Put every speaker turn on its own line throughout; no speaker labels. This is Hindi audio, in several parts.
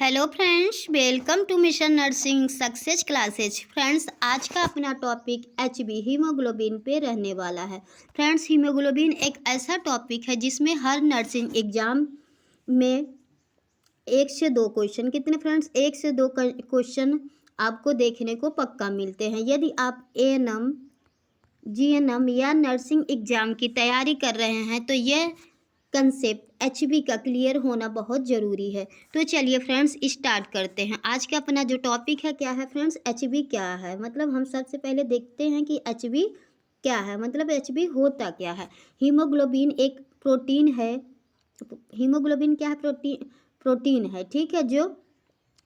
Hello friends, welcome to mission nursing success classes. Friends, आज का अपना टॉपिक एचबी हीमोग्लोबिन पे रहने वाला है। फ्रेंड्स, हीमोग्लोबिन एक ऐसा टॉपिक है जिसमें हर नर्सिंग एग्जाम में एक से दो क्वेश्चन, कितने फ्रेंड्स, एक से दो क्वेश्चन आपको देखने को पक्का मिलते हैं। यदि आप एएनएम, जीएनएम या नर्सिंग एग्जाम की तैयारी कर रहे हैं तो यह कंसेप्ट एचबी का क्लियर होना बहुत ज़रूरी है। तो चलिए फ्रेंड्स, स्टार्ट करते हैं। आज का अपना जो टॉपिक है क्या है फ्रेंड्स, एचबी क्या है। मतलब हम सबसे पहले देखते हैं कि एचबी क्या है, मतलब एचबी होता क्या है। हीमोग्लोबिन एक प्रोटीन है। हीमोग्लोबिन क्या है? प्रोटीन है, ठीक है, जो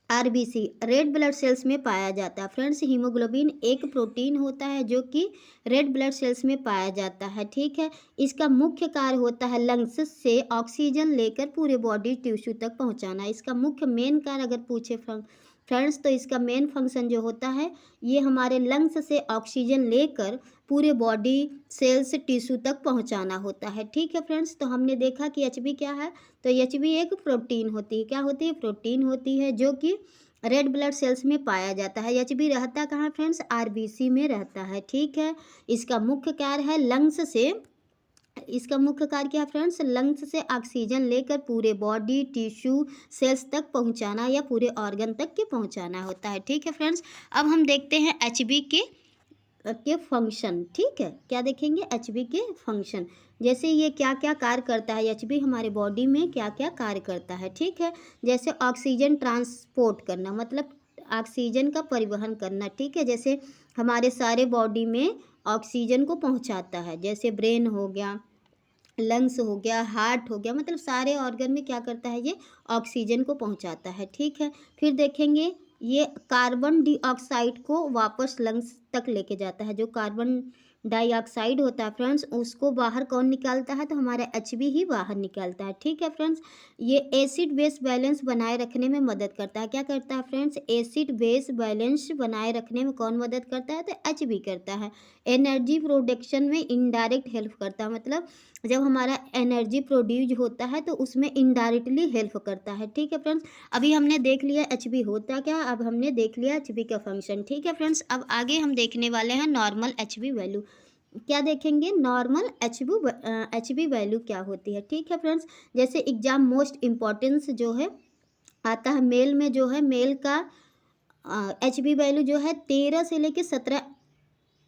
आरबीसी रेड ब्लड सेल्स में पाया जाता है। फ्रेंड्स, हीमोग्लोबिन एक प्रोटीन होता है जो कि रेड ब्लड सेल्स में पाया जाता है, ठीक है। इसका मुख्य कार्य होता है लंग्स से ऑक्सीजन लेकर पूरे बॉडी टिश्यू तक पहुंचाना। इसका मुख्य मेन कार्य अगर पूछे फ्रेंड्स तो इसका मेन फंक्शन जो होता है, ये हमारे लंग्स से ऑक्सीजन लेकर पूरे बॉडी सेल्स टिश्यू तक पहुंचाना होता है, ठीक है फ्रेंड्स। तो हमने देखा कि एचबी क्या है। तो एचबी एक प्रोटीन होती है। क्या होती है? प्रोटीन होती है जो कि रेड ब्लड सेल्स में पाया जाता है। एचबी रहता कहाँ फ्रेंड्स? आरबीसी में रहता है, ठीक है। इसका मुख्य कार्य है लंग्स से, इसका मुख्य कार्य क्या है फ्रेंड्स? लंग्स से ऑक्सीजन लेकर पूरे बॉडी टिश्यू सेल्स तक पहुंचाना या पूरे ऑर्गन तक के पहुंचाना होता है, ठीक है फ्रेंड्स। अब हम देखते हैं एचबी के फंक्शन, ठीक है। क्या देखेंगे? एचबी के फंक्शन, जैसे ये क्या क्या कार्य करता है, एचबी हमारे बॉडी में क्या क्या कार्य करता है, ठीक है। जैसे ऑक्सीजन ट्रांसपोर्ट करना, मतलब ऑक्सीजन का परिवहन करना, ठीक है। जैसे हमारे सारे बॉडी में ऑक्सीजन को पहुंचाता है, जैसे ब्रेन हो गया, लंग्स हो गया, हार्ट हो गया, मतलब सारे ऑर्गन में क्या करता है, ये ऑक्सीजन को पहुंचाता है, ठीक है। फिर देखेंगे ये कार्बन डाइऑक्साइड को वापस लंग्स तक लेके जाता है। जो कार्बन डाइऑक्साइड होता है फ्रेंड्स, उसको बाहर कौन निकालता है? तो हमारा एचबी ही बाहर निकालता है, ठीक है फ्रेंड्स। ये एसिड बेस बैलेंस बनाए रखने में मदद करता है। क्या करता है फ्रेंड्स? एसिड बेस बैलेंस बनाए रखने में कौन मदद करता है? तो एचबी करता है। एनर्जी प्रोडक्शन में इनडायरेक्ट हेल्प करता है, मतलब जब हमारा एनर्जी प्रोड्यूस होता है तो उसमें इनडायरेक्टली हेल्प करता है, ठीक है फ्रेंड्स। अभी हमने देख लिया एचबी होता क्या, अब हमने देख लिया एचबी का फंक्शन, ठीक है फ्रेंड्स। अब आगे हम देखने वाले हैं नॉर्मल एचबी वैल्यू। क्या देखेंगे? नॉर्मल एचबी वैल्यू क्या होती है, ठीक है फ्रेंड्स। जैसे एग्जाम मोस्ट इम्पॉर्टेंस जो है आता है मेल में, जो है मेल का एचबी वैल्यू जो है 13 से लेकर 17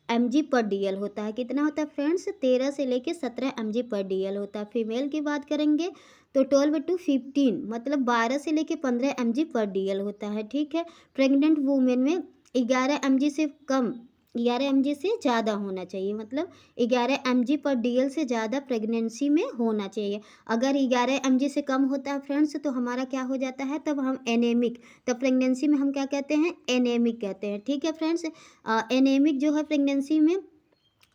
mg पर डीएल होता है। कितना होता है फ्रेंड्स? 13 से लेके 17 mg पर डीएल होता है। फीमेल की बात करेंगे तो 12 to 15, मतलब 12 से लेके 15 mg पर डीएल होता है, ठीक है। प्रेग्नेंट वुमेन में 11 mg से कम, 11 mg से ज़्यादा होना चाहिए, मतलब 11 mg पर डीएल से ज़्यादा प्रेगनेंसी में होना चाहिए। अगर 11 mg से कम होता है फ्रेंड्स तो हमारा क्या हो जाता है? तब हम एनेमिक, तब प्रेगनेंसी में हम क्या कहते हैं? एनेमिक कहते हैं, ठीक है फ्रेंड्स। एनेमिक जो है प्रेगनेंसी में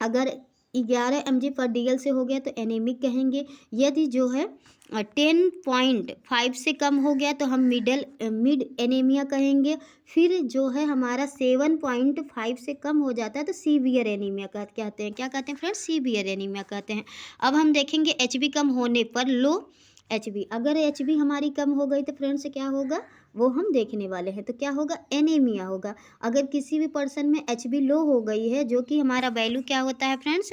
अगर 11 mg पर डीएल से हो गया तो एनीमिक कहेंगे। यदि जो है 10.5 से कम हो गया तो हम मिड एनीमिया कहेंगे। फिर जो है हमारा 7.5 से कम हो जाता है तो सीवियर एनीमिया कहते हैं। क्या कहते हैं फ्रेंड्स? सीवियर एनीमिया कहते हैं। अब हम देखेंगे एचबी कम होने पर लो एचबी, अगर एचबी हमारी कम हो गई तो फ्रेंड्स क्या होगा, वो हम देखने वाले हैं। तो क्या होगा? एनीमिया होगा। अगर किसी भी पर्सन में एचबी लो हो गई है, जो कि हमारा वैल्यू क्या होता है फ्रेंड्स,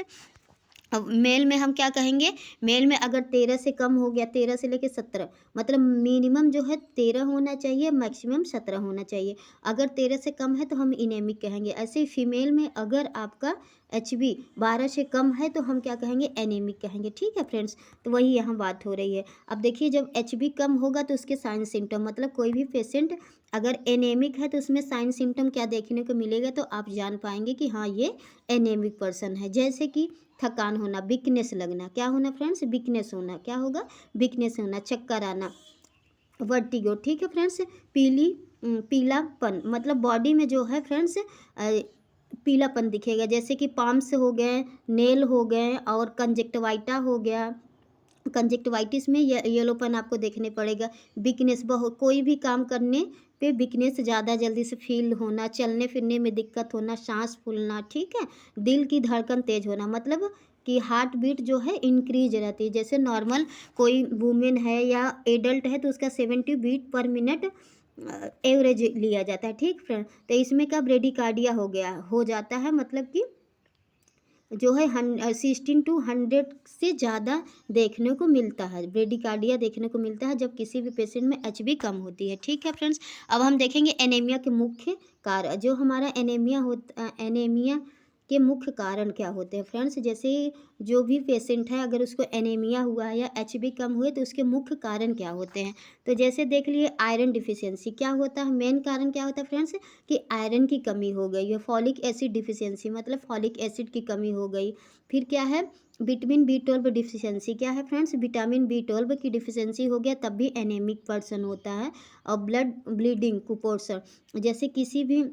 अब मेल में हम क्या कहेंगे? मेल में अगर 13 से कम हो गया, 13 से लेकर 17, मतलब मिनिमम जो है 13 होना चाहिए, मैक्सिमम 17 होना चाहिए। अगर 13 से कम है तो हम इनेमिक कहेंगे। ऐसे ही फीमेल में अगर आपका एचबी 12 से कम है तो हम क्या कहेंगे? एनीमिक कहेंगे, ठीक है फ्रेंड्स। तो वही यहाँ बात हो रही है। अब देखिए, जब एचबी कम होगा तो उसके साइन सिम्टम, मतलब कोई भी पेशेंट अगर एनेमिक है तो उसमें साइन सिम्टम क्या देखने को मिलेगा, तो आप जान पाएंगे कि हाँ ये एनेमिक पर्सन है। जैसे कि थकान होना, वीकनेस लगना, क्या होना फ्रेंड्स? वीकनेस होना, क्या होगा? वीकनेस होना, चक्कर आना, वर्टिगो, ठीक है फ्रेंड्स। पीलापन, मतलब बॉडी में जो है फ्रेंड्स पीलापन दिखेगा, जैसे कि पाम्स हो गए, नेल हो गए और कंजक्टिवाइटा हो गया। कंजक्टिवाइटिस में येलोपन आपको देखने पड़ेगा। वीकनेस, बहुत कोई भी काम करने पे वीकनेस ज़्यादा जल्दी से फील होना, चलने फिरने में दिक्कत होना, सांस फूलना, ठीक है। दिल की धड़कन तेज होना, मतलब कि हार्ट बीट जो है इंक्रीज रहती है। जैसे नॉर्मल कोई वुमेन है या एडल्ट है तो उसका 70 बीट पर मिनट एवरेज लिया जाता है, ठीक फ्रेंड। तो इसमें क्या ब्रेडिकार्डिया हो जाता है, मतलब कि जो है 16 to 100 से ज़्यादा देखने को मिलता है, ब्रेडिकार्डिया देखने को मिलता है जब किसी भी पेशेंट में एचबी कम होती है, ठीक है फ्रेंड्स। अब हम देखेंगे एनीमिया के मुख्य कारण। जो हमारा एनीमिया के मुख्य कारण क्या होते हैं फ्रेंड्स। जैसे जो भी पेशेंट है अगर उसको एनीमिया हुआ है या एचबी कम हुए तो उसके मुख्य कारण क्या होते हैं। तो जैसे देख लिए आयरन डिफिशियंसी क्या होता है, मेन कारण क्या होता है फ्रेंड्स कि आयरन की कमी हो गई है। फॉलिक एसिड डिफिशियंसी मतलब फॉलिक एसिड की कमी हो गई। फिर क्या है विटामिन B12 डिफिशियंसी, क्या है फ्रेंड्स विटामिन B12 की डिफिशियंसी हो गया तब भी एनीमिक पर्सन होता है। और ब्लड ब्लीडिंग कुपोषण, जैसे किसी भी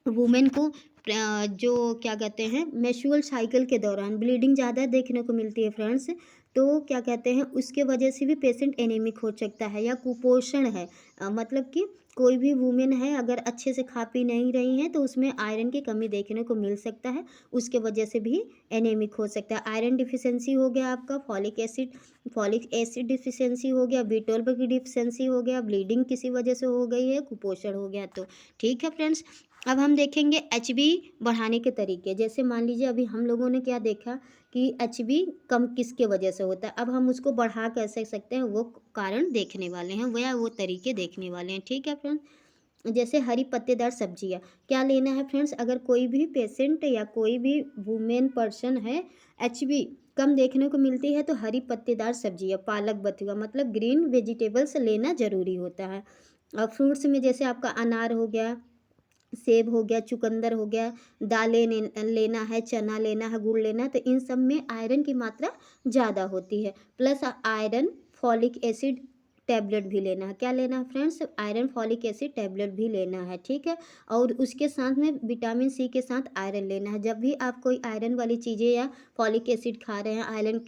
वुमेन को जो क्या कहते हैं मेंस्ट्रुअल साइकिल के दौरान ब्लीडिंग ज़्यादा देखने को मिलती है फ्रेंड्स, तो क्या कहते हैं उसके वजह से भी पेशेंट एनीमिक हो सकता है। या कुपोषण है, मतलब कि कोई भी वुमेन है अगर अच्छे से खा पी नहीं रही हैं तो उसमें आयरन की कमी देखने को मिल सकता है, उसके वजह से भी एनीमिक हो सकता है। आयरन डिफिशियंसी हो गया आपका, फॉलिक एसिड डिफिशियंसी हो गया, B12 की डिफिशियंसी हो गया, ब्लीडिंग किसी वजह से हो गई है, कुपोषण हो गया। तो ठीक है फ्रेंड्स, अब हम देखेंगे एचबी बढ़ाने के तरीके। जैसे मान लीजिए अभी हम लोगों ने क्या देखा कि एचबी कम किसके वजह से होता है, अब हम उसको बढ़ा कैसे सकते हैं वो कारण देखने वाले हैं, वो तरीके देखने वाले हैं, ठीक है फ्रेंड्स। जैसे हरी पत्तेदार सब्जियां क्या लेना है फ्रेंड्स, अगर कोई भी पेशेंट या कोई भी वुमेन पर्सन है एचबी कम देखने को मिलती है तो हरी पत्तेदार सब्जियां पालक बथुआ मतलब ग्रीन वेजिटेबल्स लेना ज़रूरी होता है। और फ्रूट्स में जैसे आपका अनार हो गया, सेब हो गया, चुकंदर हो गया, लेना है, चना लेना है, गुड़ लेना है, तो इन सब में आयरन की मात्रा ज़्यादा होती है। Plus iron folic acid tablet भी लेना है। क्या लेना है friends, iron folic acid tablet भी लेना है, ठीक है। और उसके साथ में विटामिन सी के साथ आयरन लेना है। जब भी आप कोई आयरन वाली चीज़ें या फॉलिक एसिड खा रहे हैं,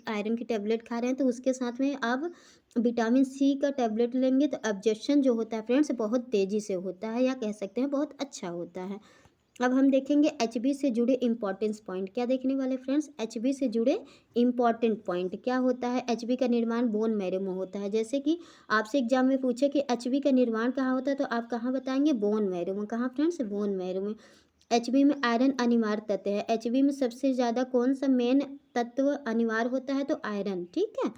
आयरन की टैबलेट खा रहे हैं, तो उसके साथ में आप विटामिन सी का टैबलेट लेंगे तो एब्जॉर्प्शन जो होता है फ्रेंड्स बहुत तेज़ी से होता है, या कह सकते हैं बहुत अच्छा होता है। अब हम देखेंगे एचबी से जुड़े इंपॉर्टेंस पॉइंट। क्या देखने वाले फ्रेंड्स, एचबी से जुड़े इंपॉर्टेंट पॉइंट क्या होता है। एचबी का निर्माण बोन मैरो में होता है। जैसे कि आपसे एग्जाम में पूछे कि एचबी का निर्माण कहाँ होता है तो आप कहाँ बताएंगे, बोन मैरो में। कहाँ फ्रेंड्स, बोन मैरो में। एचबी में आयरन अनिवार्य तत्व है। एचबी में सबसे ज़्यादा कौन सा मेन तत्व अनिवार्य होता है, तो आयरन, ठीक है।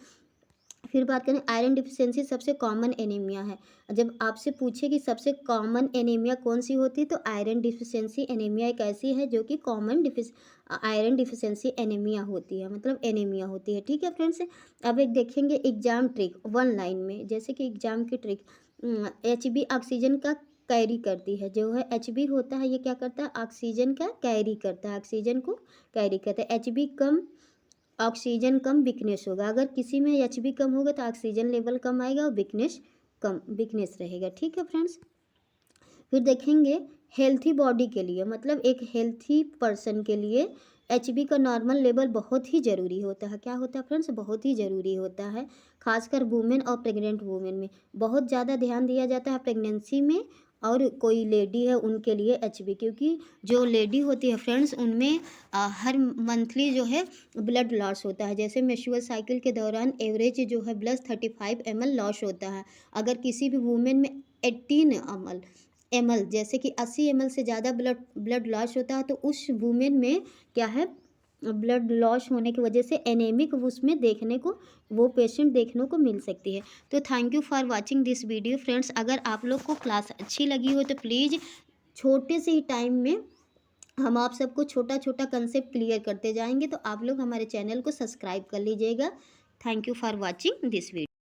फिर बात करें आयरन डिफिशियंसी सबसे कॉमन एनीमिया है। जब आपसे पूछे कि सबसे कॉमन एनीमिया कौन सी होती है तो आयरन डिफिशियंसी एनीमिया एक ऐसी है जो कि आयरन डिफिशियंसी एनीमिया होती है, मतलब एनीमिया होती है, ठीक है फ्रेंड्स। अब एक देखेंगे एग्जाम ट्रिक वन लाइन में। जैसे कि एग्जाम की ट्रिक, एचबी ऑक्सीजन का कैरी करती है। जो है एचबी होता है ये क्या करता है, ऑक्सीजन का कैरी करता है, ऑक्सीजन को कैरी करता है। एचबी कम ऑक्सीजन कम वीकनेस होगा। अगर किसी में एचबी कम होगा तो ऑक्सीजन लेवल कम आएगा और वीकनेस रहेगा, ठीक है फ्रेंड्स। फिर देखेंगे हेल्थी बॉडी के लिए, मतलब एक हेल्थी पर्सन के लिए एचबी का नॉर्मल लेवल बहुत ही ज़रूरी होता है। क्या होता है फ्रेंड्स, बहुत ही ज़रूरी होता है। खासकर वुमेन और प्रेग्नेंट वुमेन में बहुत ज़्यादा ध्यान दिया जाता है प्रेगनेंसी में। और कोई लेडी है उनके लिए एचबी, क्योंकि जो लेडी होती है फ्रेंड्स उनमें हर मंथली जो है ब्लड लॉस होता है। जैसे मेंस्ट्रुअल साइकिल के दौरान एवरेज जो है ब्लड 35 ml लॉस होता है। अगर किसी भी वुमेन में 18 ml जैसे कि 80 ml से ज़्यादा ब्लड लॉस होता है तो उस वुमेन में क्या है ब्लड लॉस होने की वजह से एनीमिक उसमें देखने को वो पेशेंट देखने को मिल सकती है। तो thank you for watching this video friends. अगर आप लोग को क्लास अच्छी लगी हो तो प्लीज़ छोटे से ही टाइम में हम आप सबको छोटा छोटा कंसेप्ट क्लियर करते जाएंगे, तो आप लोग हमारे चैनल को सब्सक्राइब कर लीजिएगा। Thank you for watching this video.